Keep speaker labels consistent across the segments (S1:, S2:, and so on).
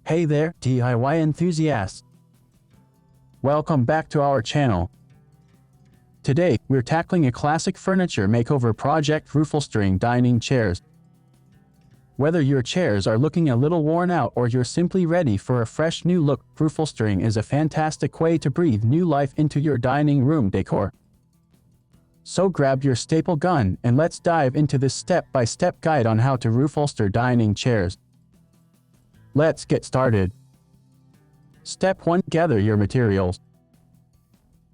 S1: Hey there, DIY enthusiasts! Welcome back to our channel. Today, we're tackling a classic furniture makeover project, Reupholstering dining chairs. Whether your chairs are looking a little worn out or you're simply ready for a fresh new look, Reupholstering is a fantastic way to breathe new life into your dining room decor. So grab your staple gun and let's dive into this step-by-step guide on how to reupholster dining chairs. Let's get started. Step 1. Gather your materials.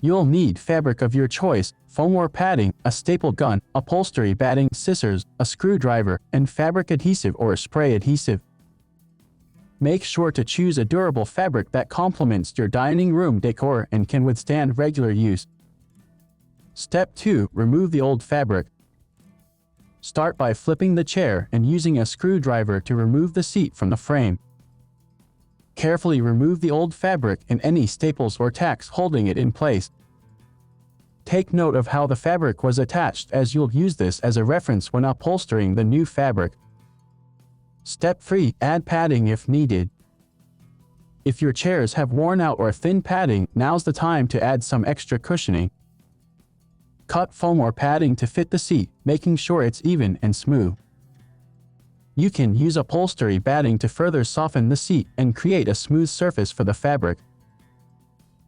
S1: You'll need fabric of your choice, foam or padding, a staple gun, upholstery batting, scissors, a screwdriver, and fabric adhesive or spray adhesive. Make sure to choose a durable fabric that complements your dining room decor and can withstand regular use. Step 2. Remove the old fabric. Start by flipping the chair and using a screwdriver to remove the seat from the frame. Carefully remove the old fabric and any staples or tacks holding it in place. Take note of how the fabric was attached, as you'll use this as a reference when upholstering the new fabric. Step 3. Add padding if needed. If your chairs have worn out or thin padding, now's the time to add some extra cushioning. Cut foam or padding to fit the seat, making sure it's even and smooth. You can use upholstery batting to further soften the seat and create a smooth surface for the fabric.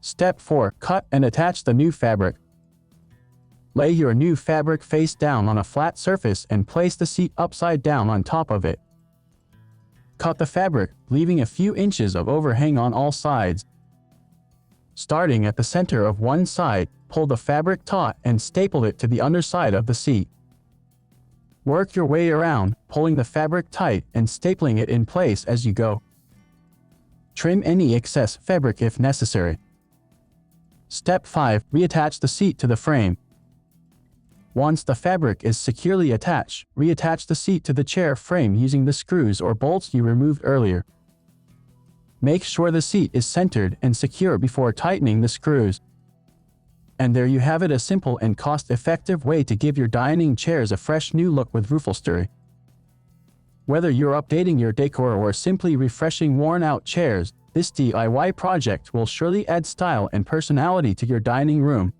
S1: Step 4. Cut and attach the new fabric. Lay your new fabric face down on a flat surface and place the seat upside down on top of it. Cut the fabric, leaving a few inches of overhang on all sides. Starting at the center of one side, pull the fabric taut and staple it to the underside of the seat. Work your way around, pulling the fabric tight and stapling it in place as you go. Trim any excess fabric if necessary. Step 5. Reattach the seat to the frame. Once the fabric is securely attached, reattach the seat to the chair frame using the screws or bolts you removed earlier. Make sure the seat is centered and secure before tightening the screws. And there you have it, a simple and cost-effective way to give your dining chairs a fresh new look with Reupholstery. Whether you're updating your decor or simply refreshing worn-out chairs, this DIY project will surely add style and personality to your dining room.